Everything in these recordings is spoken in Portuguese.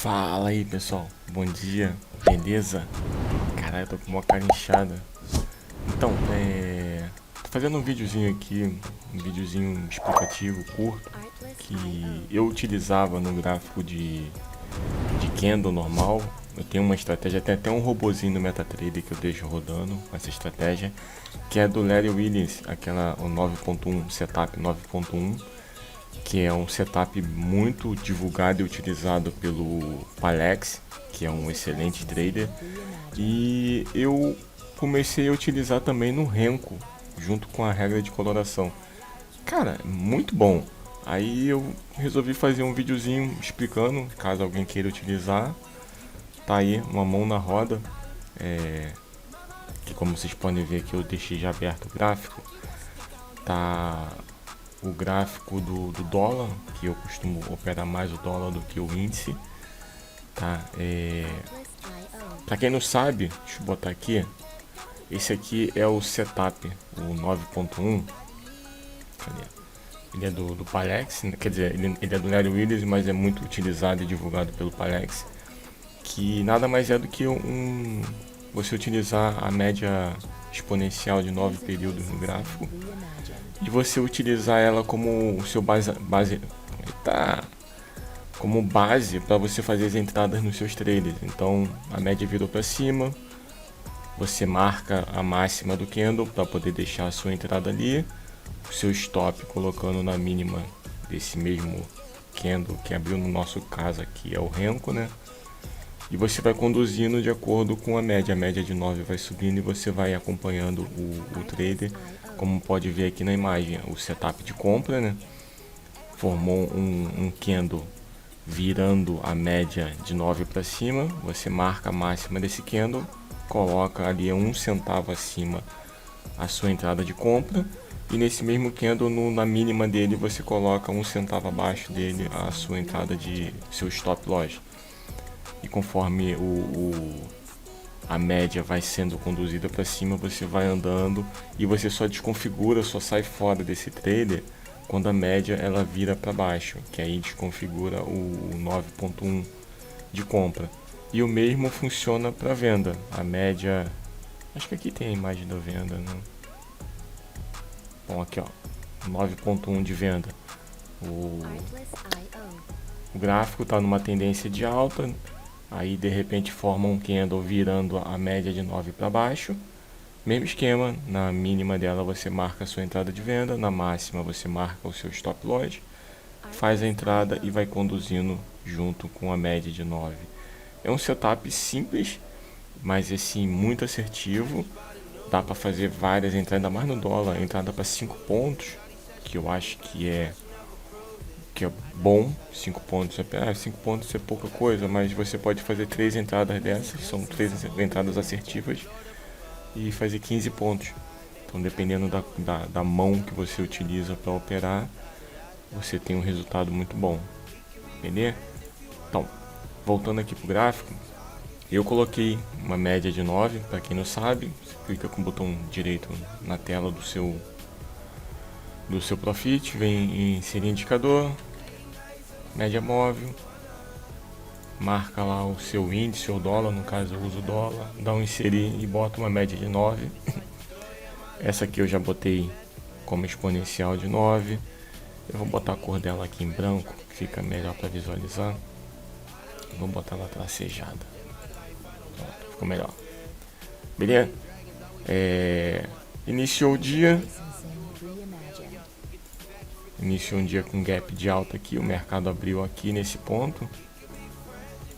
Fala aí pessoal, bom dia, beleza? Caralho, eu tô com uma cara inchada. Então, tô fazendo um videozinho aqui, um videozinho explicativo, curto, que eu utilizava no gráfico de candle normal. Eu tenho uma estratégia, tem até um robozinho no MetaTrader que eu deixo rodando com essa estratégia, que é do Larry Williams, o 9.1, setup 9.1, que é um setup muito divulgado e utilizado pelo Palex, que é um excelente trader, e eu comecei a utilizar também no Renko, junto com a regra de coloração. Cara, muito bom. Aí eu resolvi fazer um videozinho explicando, caso alguém queira utilizar. Tá aí, uma mão na roda, que como vocês podem ver aqui eu deixei já aberto o gráfico. Tá o gráfico do dólar, que eu costumo operar mais o dólar do que o índice, tá? Para quem não sabe, deixa eu botar aqui, esse aqui é o setup, o 9.1, cadê? Ele é do Palex, quer dizer, ele é do Larry Williams, mas é muito utilizado e divulgado pelo Palex, que nada mais é do que você utilizar a média exponencial de 9 períodos no gráfico e você utilizar ela como o seu eita, como base para você fazer as entradas nos seus traders. Então a média virou para cima, você marca a máxima do candle para poder deixar a sua entrada ali, o seu stop colocando na mínima desse mesmo candle que abriu, no nosso caso aqui é o Renko, né? E você vai conduzindo de acordo com a média de 9 vai subindo e você vai acompanhando o trader. Como pode ver aqui na imagem, o setup de compra, né? Formou um candle virando a média de 9 para cima, você marca a máxima desse candle, coloca ali a 1 centavo acima a sua entrada de compra, e nesse mesmo candle, na mínima dele, você coloca 1 centavo abaixo dele a sua entrada de seu stop loss. E conforme a média vai sendo conduzida para cima, você vai andando e você só desconfigura, só sai fora desse trader quando a média ela vira para baixo, que aí desconfigura o 9.1 de compra. E o mesmo funciona para venda. A média, acho que aqui tem a imagem da venda, né? Bom, aqui ó, 9.1 de venda. O gráfico está numa tendência de alta, aí de repente forma um candle virando a média de 9 para baixo. Mesmo esquema, na mínima dela você marca a sua entrada de venda, na máxima você marca o seu stop loss, faz a entrada e vai conduzindo junto com a média de 9. É um setup simples, mas assim muito assertivo. Dá para fazer várias entradas, ainda mais no dólar, entrada para 5 pontos, que eu acho que é bom. 5 pontos, 5 pontos é pouca coisa, mas você pode fazer 3 entradas dessas, são 3 entradas assertivas, e fazer 15 pontos. Então dependendo da mão que você utiliza para operar, você tem um resultado muito bom. Beleza? Então, voltando aqui pro gráfico, eu coloquei uma média de 9, para quem não sabe, você clica com o botão direito na tela do seu profit, vem em inserir indicador, média móvel, marca lá o seu índice ou dólar, no caso eu uso o dólar, dá um inserir e bota uma média de 9. Essa aqui eu já botei como exponencial de 9. Eu vou botar a cor dela aqui em branco, que fica melhor para visualizar. Vou botar ela tracejada. Pronto, ficou melhor. Beleza? Iniciou o dia. Iniciou um dia com gap de alta aqui. O mercado abriu aqui nesse ponto,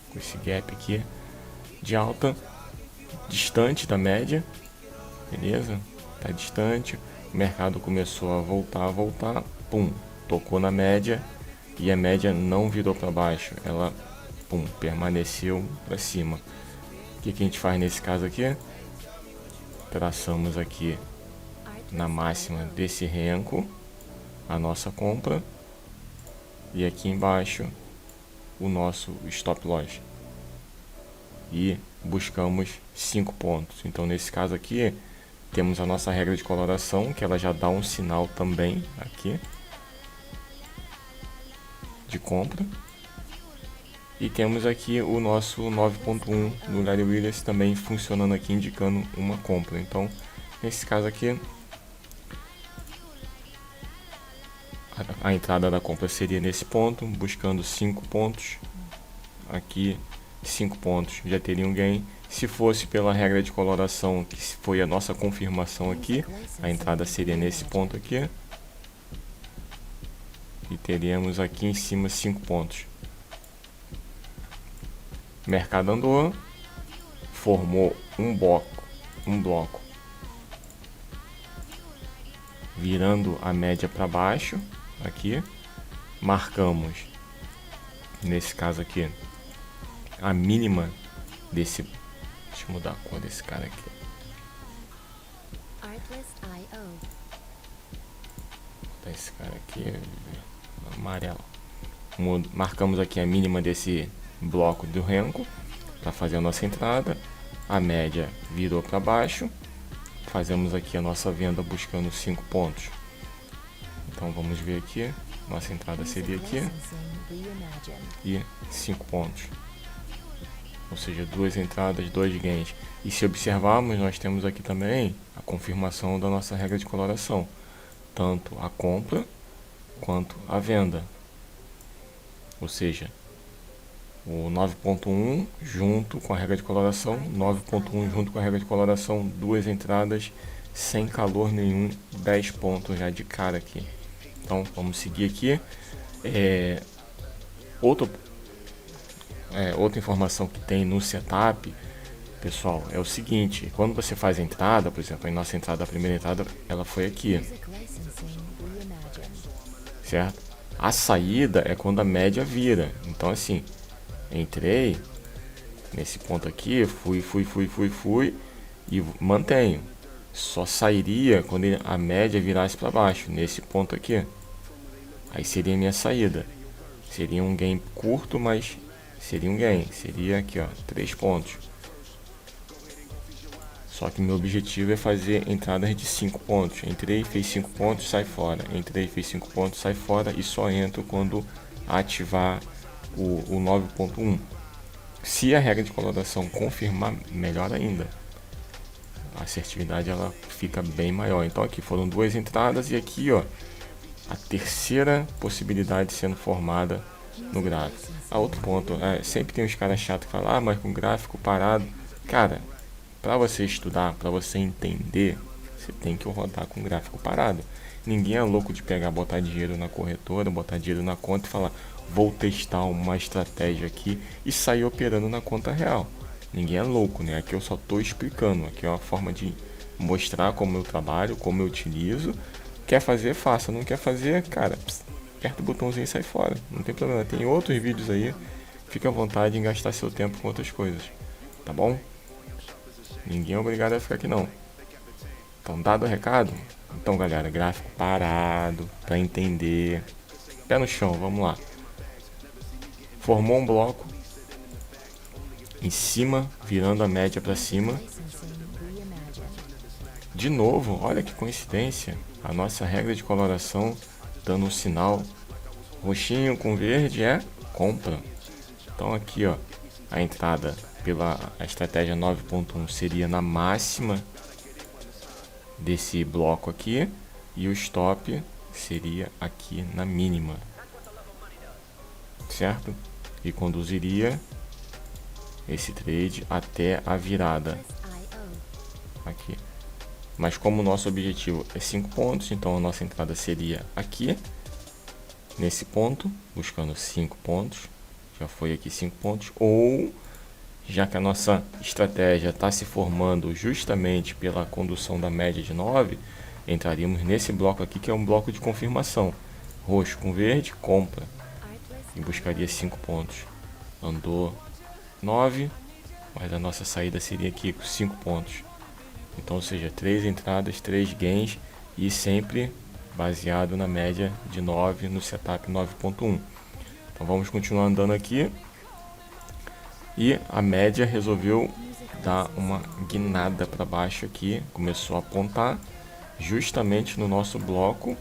com esse gap aqui de alta, distante da média. Beleza? Tá distante. O mercado começou a voltar. Pum, tocou na média e a média não virou para baixo, ela permaneceu para cima. O que a gente faz nesse caso aqui? Traçamos aqui na máxima desse Renko a nossa compra e aqui embaixo o nosso stop loss e buscamos 5 pontos. Então nesse caso aqui temos a nossa regra de coloração, que ela já dá um sinal também aqui de compra, E temos aqui o nosso 9.1 do Larry Williams também funcionando aqui, indicando uma compra. Então, nesse caso aqui, a entrada da compra seria nesse ponto, buscando 5 pontos. Aqui, 5 pontos já teria um gain. Se fosse pela regra de coloração, que foi a nossa confirmação aqui, a entrada seria nesse ponto aqui. E teríamos aqui em cima 5 pontos. Mercado andou, formou um bloco, virando a média para baixo, aqui, marcamos, nesse caso aqui, a mínima desse, deixa eu mudar a cor desse cara aqui, esse cara aqui, amarelo, marcamos aqui a mínima desse bloco do Renko para fazer a nossa entrada, a média virou para baixo, fazemos aqui a nossa venda buscando 5 pontos. Então vamos ver aqui, nossa entrada seria aqui e 5 pontos, ou seja, 2 entradas, 2 gains. E se observarmos, nós temos aqui também a confirmação da nossa regra de coloração, tanto a compra quanto a venda, ou seja, o 9.1 junto com a regra de coloração, 9.1 junto com a regra de coloração, 2 entradas sem calor nenhum, 10 pontos já de cara aqui. Então vamos seguir aqui. Outra informação que tem no setup, pessoal, é o seguinte: quando você faz a entrada, por exemplo, a nossa entrada, a primeira entrada, ela foi aqui, certo? A saída é quando a média vira. Então assim, entrei nesse ponto aqui, fui e mantenho. Só sairia quando a média virasse para baixo, nesse ponto aqui. Aí seria minha saída. Seria um gain curto, mas seria um gain. Seria aqui, ó, 3 pontos. Só que meu objetivo é fazer entradas de 5 pontos. Entrei, fez 5 pontos, sai fora. Entrei, fez 5 pontos, sai fora. E só entro quando ativar o 9.1. Se a regra de coloração confirmar, melhor ainda. A assertividade ela fica bem maior. Então aqui foram 2 entradas e aqui, ó, a terceira possibilidade sendo formada no gráfico. Outro ponto, sempre tem uns caras chatos que falam, mas com gráfico parado. Cara, para você estudar, para você entender, você tem que rodar com gráfico parado. Ninguém é louco de pegar, botar dinheiro na corretora, botar dinheiro na conta e falar, vou testar uma estratégia aqui e sair operando na conta real. Ninguém é louco, né? Aqui eu só estou explicando. Aqui é uma forma de mostrar como eu trabalho, como eu utilizo. Quer fazer, faça. Não quer fazer, cara, aperta o botãozinho e sai fora. Não tem problema. Tem outros vídeos aí. Fica à vontade em gastar seu tempo com outras coisas. Tá bom? Ninguém é obrigado a ficar aqui não. Então, dado o recado? Então, galera, gráfico parado, para entender. Pé no chão, vamos lá. Formou um bloco em cima, virando a média para cima. De novo, olha que coincidência, a nossa regra de coloração dando um sinal roxinho com verde é compra. Então aqui, ó, a entrada pela estratégia 9.1 seria na máxima desse bloco aqui e o stop seria aqui na mínima, certo? E conduziria esse trade até a virada aqui. Mas como o nosso objetivo é 5 pontos, então a nossa entrada seria aqui, nesse ponto, buscando 5 pontos. Já foi aqui 5 pontos. Ou, já que a nossa estratégia está se formando justamente pela condução da média de 9, entraríamos nesse bloco aqui, que é um bloco de confirmação. Roxo com verde, compra. E buscaria 5 pontos. Andou 9, mas a nossa saída seria aqui com 5 pontos. Então, ou seja, 3 entradas, 3 gains e sempre baseado na média de 9 no setup 9.1. Então vamos continuar andando aqui. E a média resolveu dar uma guinada para baixo aqui, começou a apontar justamente no nosso bloco,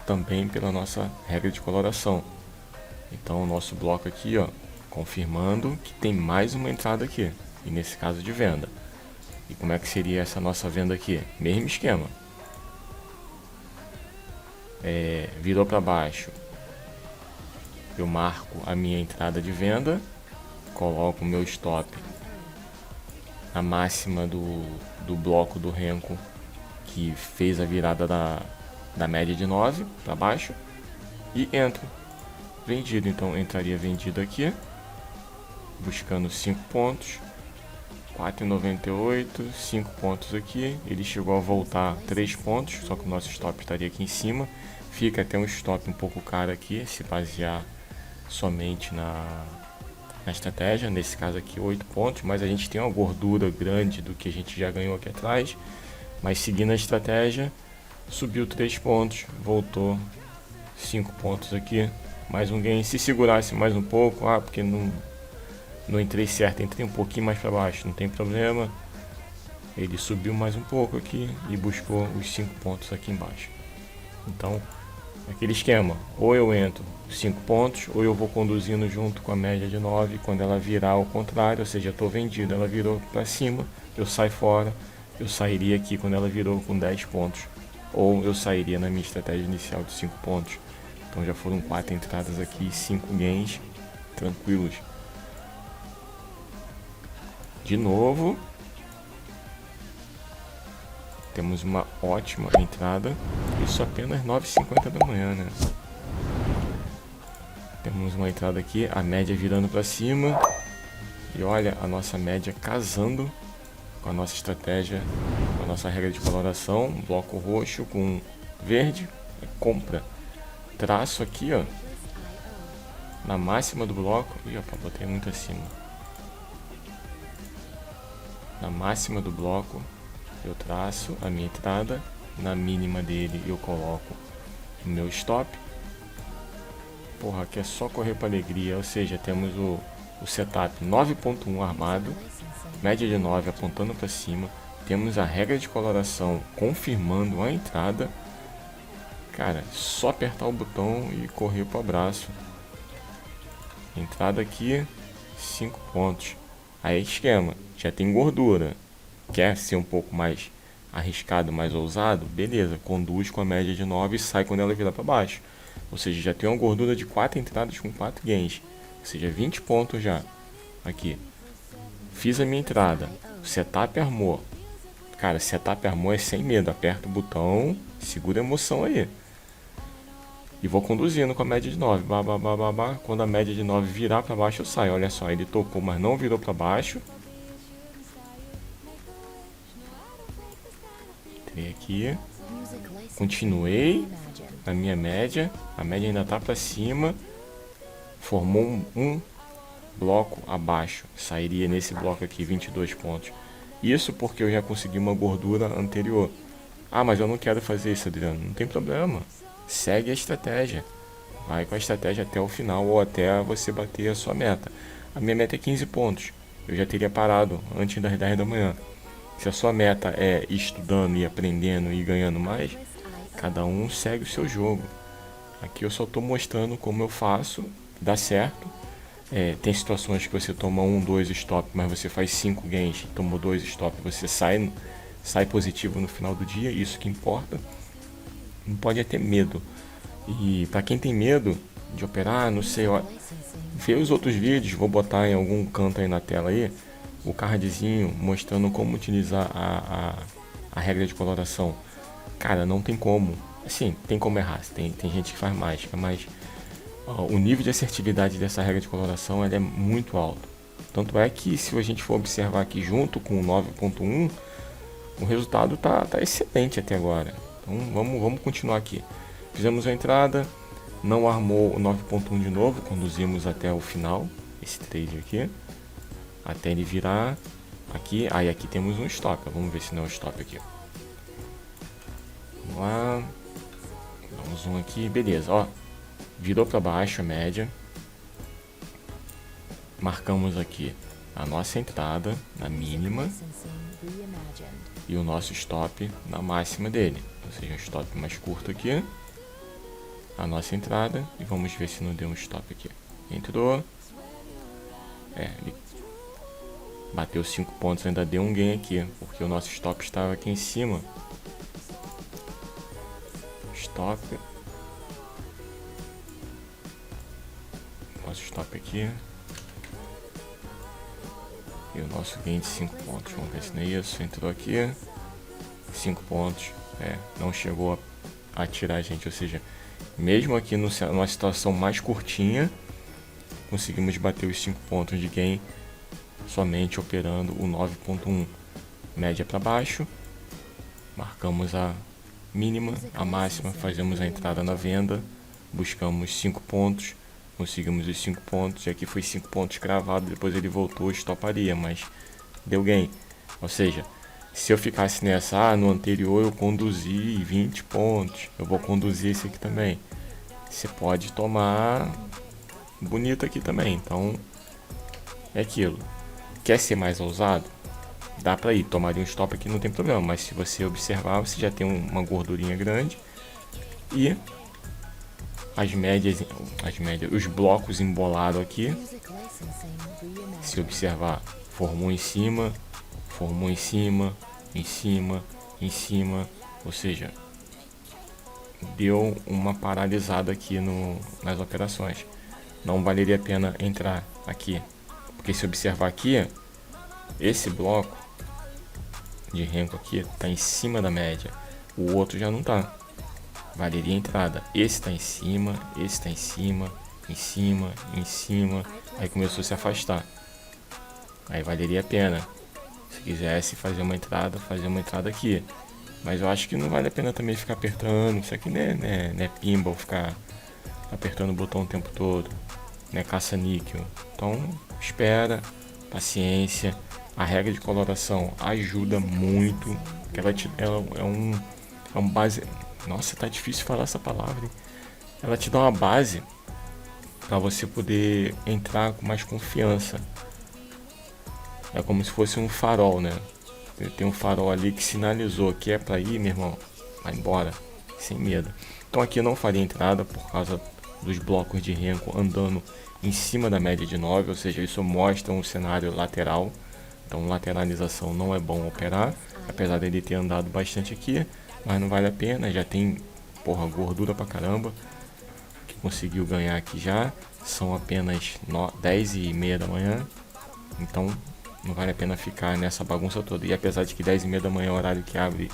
também pela nossa regra de coloração. Então o nosso bloco aqui, ó, confirmando que tem mais uma entrada aqui, e nesse caso de venda. E como é que seria essa nossa venda aqui? Mesmo esquema. Virou para baixo, eu marco a minha entrada de venda, coloco o meu stop na máxima do bloco do Renko, que fez a virada da média de 9 para baixo, e entro vendido. Então entraria vendido aqui, buscando 5 pontos, 4,98, 5 pontos aqui. Ele chegou a voltar 3 pontos, só que o nosso stop estaria aqui em cima. Fica até um stop um pouco caro aqui, se basear somente na estratégia. Nesse caso aqui 8 pontos, mas a gente tem uma gordura grande do que a gente já ganhou aqui atrás. Mas seguindo a estratégia, subiu 3 pontos, voltou 5 pontos aqui, mais um gain. Se segurasse mais um pouco, porque não entrei certo, entrei um pouquinho mais para baixo, não tem problema. Ele subiu mais um pouco aqui e buscou os 5 pontos aqui embaixo. Então, aquele esquema, ou eu entro 5 pontos, ou eu vou conduzindo junto com a média de 9. Quando ela virar ao contrário, ou seja, estou vendido, ela virou para cima, eu saio fora. Eu sairia aqui quando ela virou com 10 pontos, ou eu sairia na minha estratégia inicial de 5 pontos. Então já foram 4 entradas aqui, 5 gains tranquilos. De novo, temos uma ótima entrada. Isso apenas 9h50 da manhã, né? Temos uma entrada aqui, a média virando para cima. E olha a nossa média casando com a nossa estratégia, com a nossa regra de coloração. Bloco roxo com verde, compra. Traço aqui, ó, na máxima do bloco. Ih, opa, botei muito acima. Na máxima do bloco eu traço a minha entrada, na mínima dele eu coloco o meu stop. Porra, aqui é só correr para alegria, ou seja, temos o setup 9.1 armado, média de 9 apontando para cima, temos a regra de coloração confirmando a entrada. Cara, só apertar o botão e correr para o abraço. Entrada aqui, 5 pontos. Aí esquema, já tem gordura. Quer ser um pouco mais arriscado, mais ousado? Beleza, conduz com a média de 9 e sai quando ela virar para baixo. Ou seja, já tem uma gordura de 4 entradas com 4 gains. Ou seja, 20 pontos já. Aqui. Fiz a minha entrada. Setup armou. Cara, setup armou é sem medo. Aperta o botão, segura a emoção aí. E vou conduzindo com a média de 9. Quando a média de 9 virar para baixo, eu saio. Olha só, ele tocou, mas não virou para baixo. Entrei aqui. Continuei na minha média. A média ainda está para cima. Formou um bloco abaixo. Sairia nesse bloco aqui 22 pontos. Isso porque eu já consegui uma gordura anterior. Mas eu não quero fazer isso, Adriano. Não tem problema. Segue a estratégia. Vai com a estratégia até o final ou até você bater a sua meta. A minha meta é 15 pontos. Eu já teria parado antes das 10 da manhã. Se a sua meta é ir estudando e aprendendo e ganhando mais, cada um segue o seu jogo. Aqui eu só estou mostrando como eu faço, dá certo. Tem situações que você toma 1, 2 stop, mas você faz 5 gains, tomou 2 stop, você sai positivo no final do dia, isso que importa. Não pode ter medo. E para quem tem medo de operar, não sei, ó, vê os outros vídeos, vou botar em algum canto aí na tela aí, o cardzinho mostrando como utilizar a regra de coloração. Cara, não tem como. Assim, tem como errar, tem gente que faz mágica, mas o nível de assertividade dessa regra de coloração é muito alto. Tanto é que se a gente for observar aqui junto com o 9.1, o resultado tá excelente até agora. Então vamos continuar aqui. Fizemos a entrada, não armou o 9.1 de novo, conduzimos até o final, esse trade aqui, até ele virar aqui. Aí aqui temos um stop, vamos ver se não é um stop aqui. Vamos lá, damos um aqui, beleza, ó, virou para baixo a média, marcamos aqui a nossa entrada na mínima e o nosso stop na máxima dele, ou seja, um stop mais curto aqui, a nossa entrada, e vamos ver se não deu um stop aqui. Entrou. Ele bateu 5 pontos, ainda deu um gain aqui, porque o nosso stop estava aqui em cima. Stop. Nosso stop aqui. E o nosso gain de 5 pontos. Vamos ver se não é isso. Entrou aqui. 5 pontos. Não chegou a tirar a gente. Ou seja, mesmo aqui numa situação mais curtinha, conseguimos bater os 5 pontos de gain somente operando o 9.1. Média para baixo. Marcamos a mínima, a máxima. Fazemos a entrada na venda. Buscamos 5 pontos. Conseguimos os 5 pontos, e aqui foi 5 pontos cravado, depois ele voltou, estoparia, mas deu gain. Ou seja, se eu ficasse nessa, no anterior eu conduzi 20 pontos, eu vou conduzir esse aqui também. Você pode tomar bonito aqui também, então é aquilo. Quer ser mais ousado? Dá pra ir, tomaria um stop aqui, não tem problema, mas se você observar, você já tem uma gordurinha grande e as médias, os blocos embolados aqui, se observar, formou em cima, em cima, ou seja, deu uma paralisada aqui nas operações. Não valeria a pena entrar aqui, porque se observar aqui, esse bloco de renco aqui está em cima da média, o outro já não está. Valeria a entrada. Esse tá em cima, esse tá em cima, em cima. Aí começou a se afastar. Aí valeria a pena. Se quisesse fazer uma entrada aqui. Mas eu acho que não vale a pena também ficar apertando. Isso aqui não é pinball, ficar apertando o botão o tempo todo. Não é caça-níquel. Então, espera, paciência. A regra de coloração ajuda muito. Ela é um base... Nossa, tá difícil falar essa palavra, hein? Ela te dá uma base para você poder entrar com mais confiança. É como se fosse um farol, né? Tem um farol ali que sinalizou que é para ir, meu irmão, vai embora, sem medo. Então aqui eu não faria entrada por causa dos blocos de renco andando em cima da média de 9, ou seja, isso mostra um cenário lateral. Então lateralização não é bom operar, apesar dele ter andado bastante aqui. Mas não vale a pena, já tem, gordura pra caramba, que conseguiu ganhar aqui já, são apenas 10h30 da manhã, então não vale a pena ficar nessa bagunça toda. E apesar de que 10h30 da manhã é o horário que abre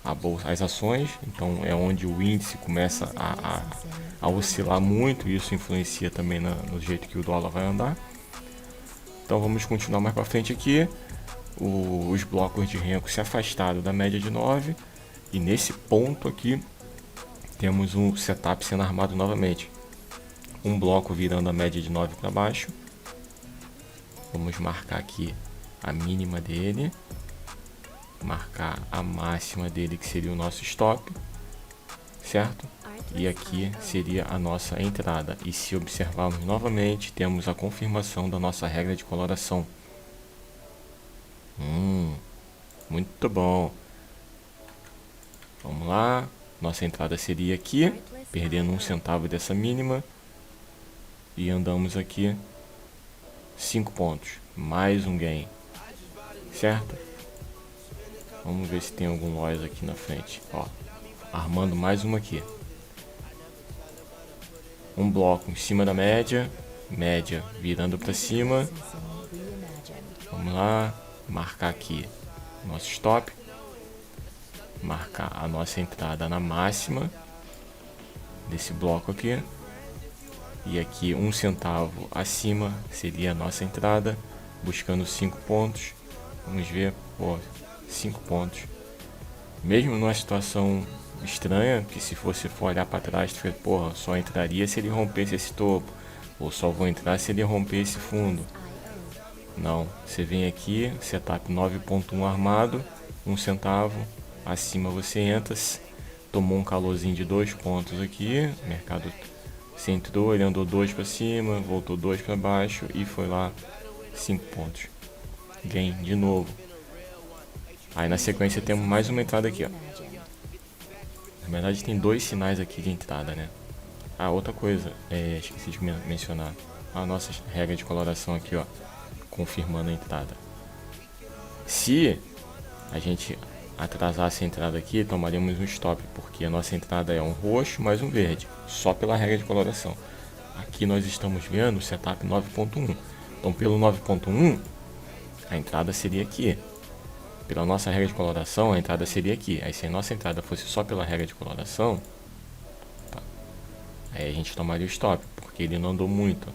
a bolsa, as ações, então é onde o índice começa a oscilar muito, e isso influencia também no jeito que o dólar vai andar. Então vamos continuar mais pra frente aqui, os blocos de renco se afastaram da média de 9. E nesse ponto aqui, temos um setup sendo armado novamente. Um bloco virando a média de 9 para baixo. Vamos marcar aqui a mínima dele. Marcar a máxima dele, que seria o nosso stop. Certo? E aqui seria a nossa entrada. E se observarmos novamente, temos a confirmação da nossa regra de coloração. Muito bom. Vamos lá, nossa entrada seria aqui, perdendo 1 centavo dessa mínima. E andamos aqui 5 pontos, mais um gain, certo? Vamos ver se tem algum loss aqui na frente. Ó, armando mais uma aqui. Um bloco em cima da média, média virando para cima. Vamos lá, marcar aqui nosso stop. Marcar a nossa entrada na máxima desse bloco aqui, e aqui 1 centavo acima seria a nossa entrada, buscando 5 pontos. Vamos ver, 5 pontos, mesmo numa situação estranha, que se você for olhar para trás, tu fala, só entraria se ele rompesse esse topo, ou só vou entrar se ele romper esse fundo. Não, você vem aqui, setup 9.1 armado, 1 centavo acima, você entra, tomou um calorzinho de 2 pontos aqui, mercado se entrou, ele andou 2 para cima, voltou 2 para baixo e foi lá 5 pontos, gain de novo. Aí na sequência temos mais uma entrada aqui, ó. Na verdade tem 2 sinais aqui de entrada, né? Outra coisa, esqueci de mencionar, a nossa regra de coloração aqui, ó, confirmando a entrada. Se a gente atrasasse a entrada aqui, tomaríamos um stop, porque a nossa entrada é um roxo mais um verde, só pela regra de coloração. Aqui nós estamos vendo o setup 9.1. Então pelo 9.1, a entrada seria aqui. Pela nossa regra de coloração, a entrada seria aqui. Aí se a nossa entrada fosse só pela regra de coloração, tá, aí a gente tomaria o stop, porque ele não andou muito.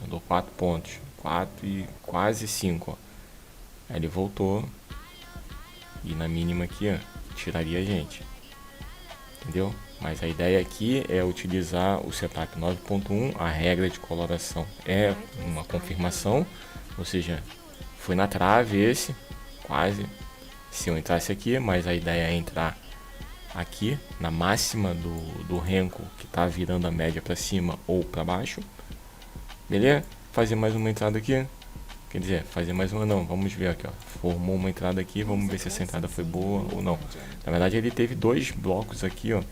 Andou 4 pontos. 4 e quase 5. Ó. Aí ele voltou. E na mínima aqui, ó, tiraria a gente. Entendeu? Mas a ideia aqui é utilizar o setup 9.1. A regra de coloração é uma confirmação. Ou seja, foi na trave esse. Quase. Se eu entrasse aqui, mas a ideia é entrar aqui na máxima do renco que está virando a média para cima ou para baixo. Beleza? Fazer mais uma entrada aqui. Quer dizer, fazer mais uma não. Vamos ver aqui, ó. Formou uma entrada aqui. Vamos ver se essa entrada foi boa ou não. Na verdade, ele teve 2 blocos aqui, ó,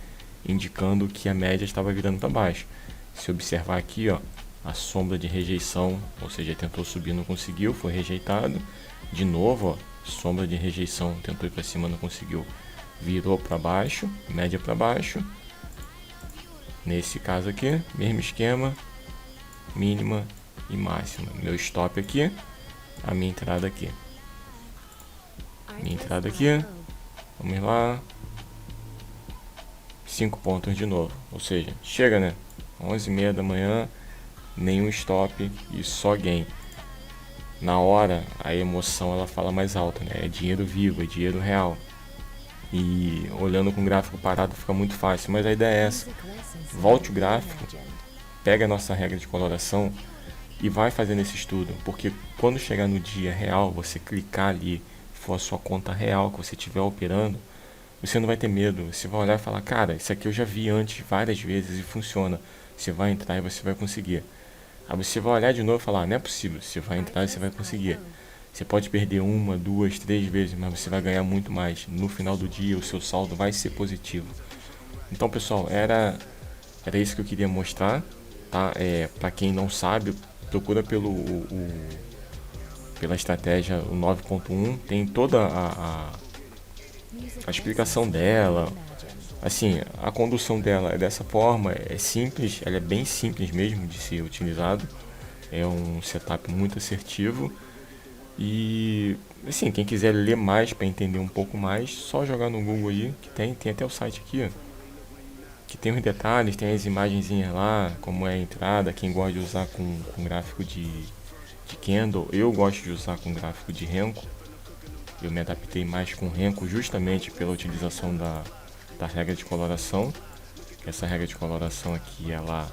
indicando que a média estava virando para baixo. Se observar aqui, ó, a sombra de rejeição, ou seja, tentou subir, não conseguiu, foi rejeitado. De novo, ó. Sombra de rejeição, tentou ir para cima, não conseguiu, virou para baixo, média para baixo. Nesse caso aqui, mesmo esquema, mínima e máxima. Meu stop aqui, a minha entrada aqui. Minha entrada aqui, vamos lá, 5 pontos de novo, ou seja, chega, né? 11h30 da manhã, nenhum stop e só gain. Na hora, a emoção ela fala mais alto, né? É dinheiro vivo, é dinheiro real. E olhando com o gráfico parado fica muito fácil, mas a ideia é essa. Volte o gráfico, pega a nossa regra de coloração e vai fazendo esse estudo. Porque quando chegar no dia real, você clicar ali, for a sua conta real que você estiver operando, você não vai ter medo. Você vai olhar e falar, cara, isso aqui eu já vi antes várias vezes e funciona. Você vai entrar e você vai conseguir. Aí você vai olhar de novo e falar, não é possível, você vai entrar e você vai conseguir. Você pode perder 1, 2, 3 vezes, mas você vai ganhar muito mais. No final do dia, o seu saldo vai ser positivo. Então, pessoal, era isso que eu queria mostrar, tá? Para quem não sabe, procura pela estratégia o 9.1, tem toda a explicação dela. Assim, a condução dela é dessa forma, é simples, ela é bem simples mesmo de ser utilizado. É um setup muito assertivo. E, assim, quem quiser ler mais para entender um pouco mais, só jogar no Google aí, que tem até o site aqui, ó, que tem os detalhes, tem as imagenzinhas lá, como é a entrada, quem gosta de usar com gráfico de candle. Eu gosto de usar com gráfico de renko. Eu me adaptei mais com renko justamente pela utilização da regra de coloração. Essa regra de coloração aqui, ela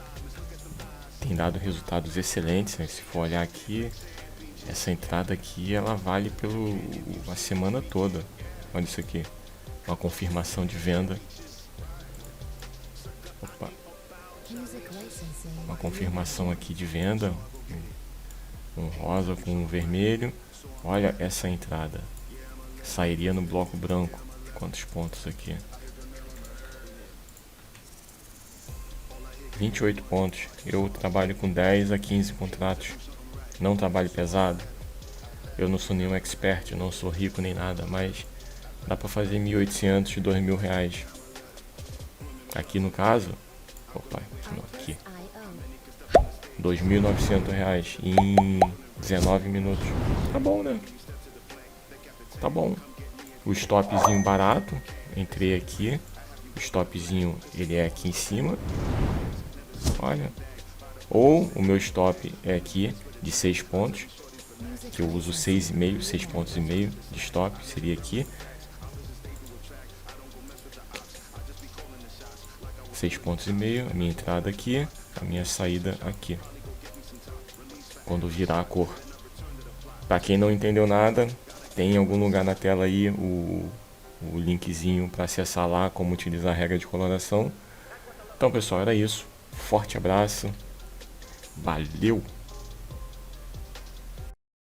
tem dado resultados excelentes, né? Se for olhar aqui, essa entrada aqui, ela vale a semana toda. Olha isso aqui, uma confirmação de venda. Opa. Uma confirmação aqui de venda, um rosa com um vermelho. Olha essa entrada, sairia no bloco branco. Quantos pontos aqui? 28 pontos. Eu trabalho com 10 a 15 contratos. Não trabalho pesado. Eu não sou nenhum expert, eu não sou rico nem nada, mas dá para fazer 1.800, R$2.000. Aqui no caso, opa, aqui, R$2.900 em 19 minutos. Tá bom, né? Tá bom. O stopzinho barato, entrei aqui. O stopzinho, ele é aqui em cima. Olha. Ou o meu stop é aqui de 6 pontos, que eu uso 6,5, 6 pontos e meio de stop, seria aqui. 6 pontos e meio, a minha entrada aqui, a minha saída aqui. Quando virar a cor. Para quem não entendeu nada, tem em algum lugar na tela aí o linkzinho para acessar lá como utilizar a regra de coloração. Então, pessoal, era isso. Forte abraço. Valeu!